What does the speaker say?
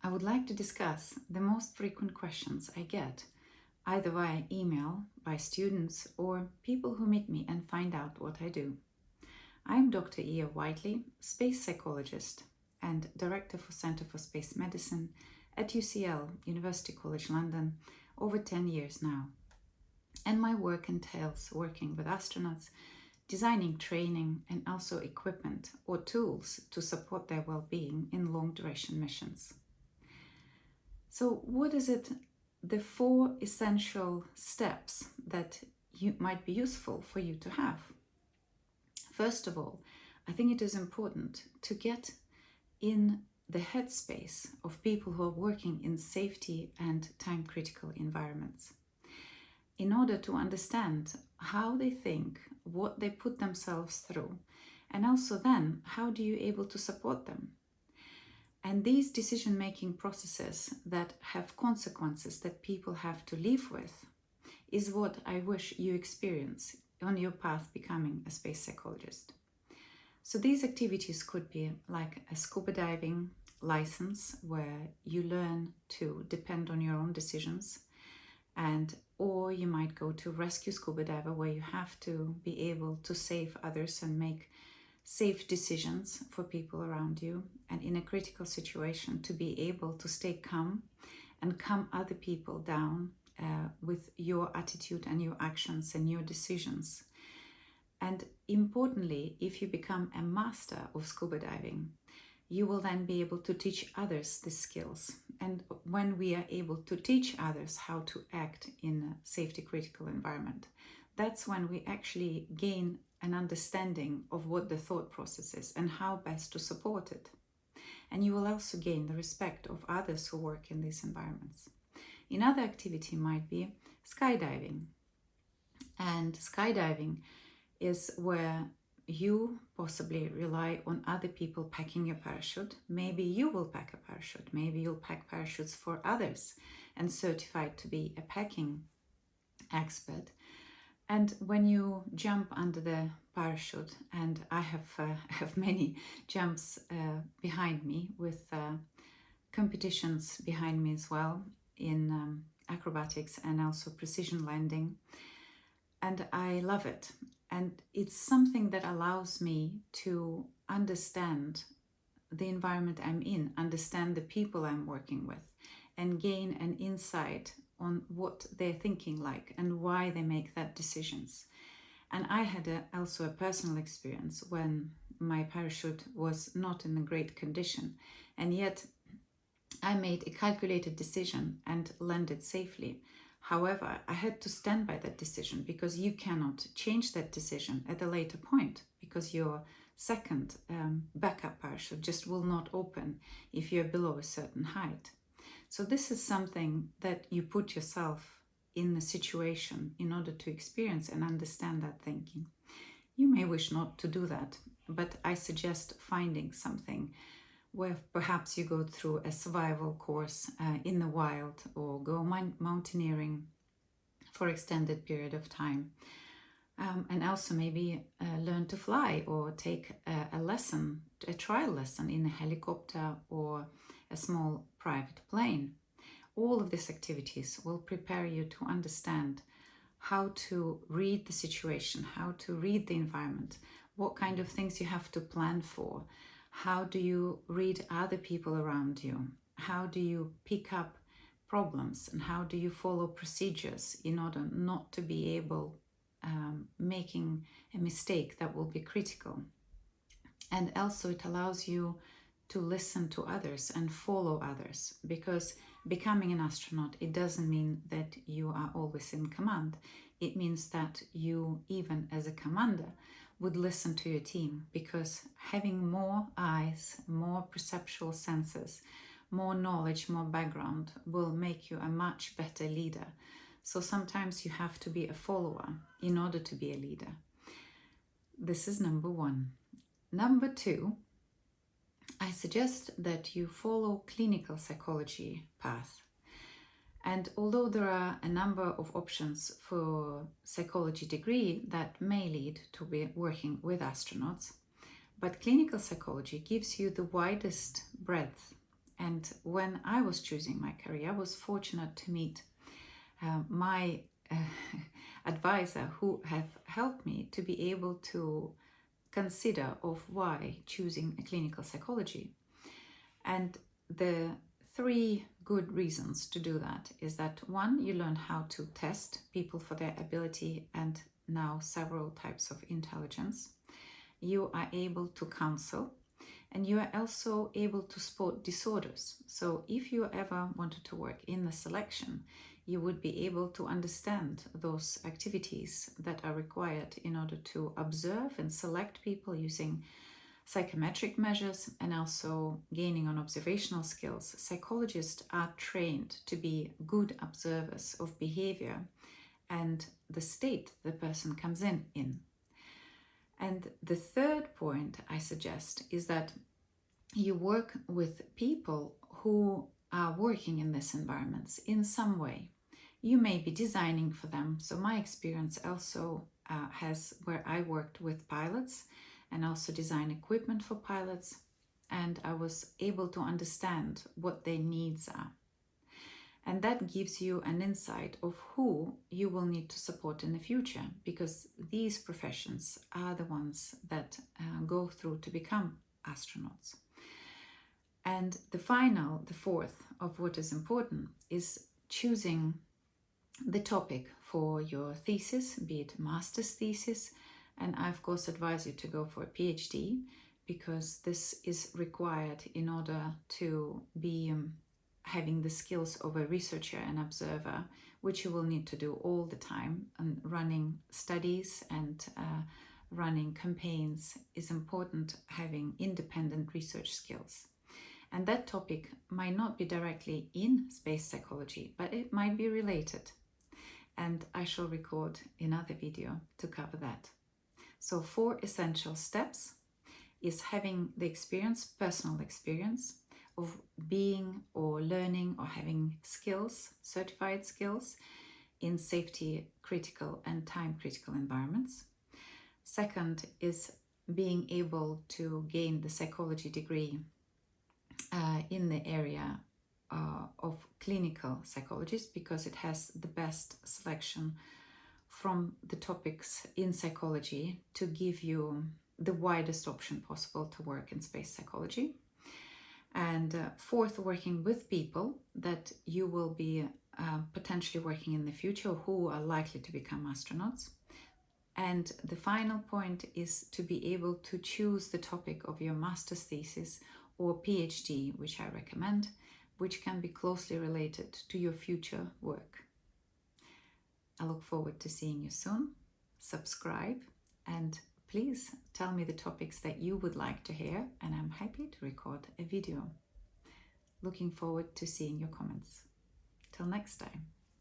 I would like to discuss the most frequent questions I get, either via email, by students, or people who meet me and find out what I do. I am Dr. Iya Whiteley, Space Psychologist and Director for Centre for Space Medicine at UCL, University College London, over 10 years now. And my work entails working with astronauts, designing training and also equipment or tools to support their well-being in long-duration missions. So what is it, the 4 essential steps that might be useful for you to have? First of all, I think it is important to get in the headspace of people who are working in safety and time-critical environments, in order to understand how they think, what they put themselves through, and also then how do you able to support them. And these decision-making processes that have consequences that people have to live with is what I wish you experience on your path becoming a space psychologist. So these activities could be like a scuba diving license, where you learn to depend on your own decisions, or you might go to rescue scuba diver, where you have to be able to save others and make safe decisions for people around you, and in a critical situation to be able to stay calm and calm other people down with your attitude and your actions and your decisions. And importantly, if you become a master of scuba diving, you will then be able to teach others the skills. And when we are able to teach others how to act in a safety critical environment, that's when we actually gain an understanding of what the thought process is and how best to support it. And you will also gain the respect of others who work in these environments. Another activity might be skydiving. And skydiving is where you possibly rely on other people packing your parachute. Maybe you will pack a parachute. Maybe you'll pack parachutes for others and certified to be a packing expert. And when you jump under the parachute, and I have many jumps behind me, with competitions behind me as well in acrobatics and also precision landing, and I love it. And it's something that allows me to understand the environment I'm in, understand the people I'm working with, and gain an insight on what they're thinking like and why they make that decisions. And I had also a personal experience when my parachute was not in a great condition, and yet I made a calculated decision and landed safely. However, I had to stand by that decision, because you cannot change that decision at a later point, because your second backup parachute just will not open if you're below a certain height. So this is something that you put yourself in the situation in order to experience and understand that thinking. You may wish not to do that, but I suggest finding something where perhaps you go through a survival course in the wild, or go mountaineering for extended period of time. And also maybe learn to fly, or take a lesson, a trial lesson in a helicopter or a small private plane. All of these activities will prepare you to understand how to read the situation, how to read the environment, what kind of things you have to plan for, how do you read other people around you, how do you pick up problems, and how do you follow procedures in order not to be able making a mistake that will be critical. And also it allows you to listen to others and follow others, because becoming an astronaut, it doesn't mean that you are always in command. It means that you, even as a commander, would listen to your team, because having more eyes, more perceptual senses, more knowledge, more background will make you a much better leader. So sometimes you have to be a follower in order to be a leader. This is number 1. Number 2, I suggest that you follow clinical psychology path. And although there are a number of options for psychology degree that may lead to be working with astronauts, but clinical psychology gives you the widest breadth And when I was choosing my career, I was fortunate to meet my advisor, who have helped me to be able to consider of why choosing a clinical psychology. And the three good reasons to do that is that, one, you learn how to test people for their ability and now several types of intelligence. You are able to counsel, and you are also able to spot disorders. So if you ever wanted to work in the selection, you would be able to understand those activities that are required in order to observe and select people using psychometric measures and also gaining on observational skills. Psychologists are trained to be good observers of behavior and the state the person comes in. And the third point I suggest is that you work with people who are working in these environments in some way. You may be designing for them. So my experience also has where I worked with pilots and also design equipment for pilots, and I was able to understand what their needs are. And that gives you an insight of who you will need to support in the future, because these professions are the ones that go through to become astronauts. And the fourth of what is important is choosing the topic for your thesis, be it master's thesis. And I, of course, advise you to go for a PhD, because this is required in order to be having the skills of a researcher and observer, which you will need to do all the time. And running studies and running campaigns is important, having independent research skills. And that topic might not be directly in space psychology, but it might be related. And I shall record another video to cover that. So 4 essential steps is having the experience, personal experience of being or learning or having skills, certified skills in safety critical and time critical environments. Second is being able to gain the psychology degree in the area of clinical psychologist, because it has the best selection from the topics in psychology to give you the widest option possible to work in space psychology. And fourth, working with people that you will be potentially working in the future, who are likely to become astronauts. And the final point is to be able to choose the topic of your master's thesis or PhD, which I recommend, which can be closely related to your future work. I look forward to seeing you soon. Subscribe, and please tell me the topics that you would like to hear, and I'm happy to record a video. Looking forward to seeing your comments. Till next time.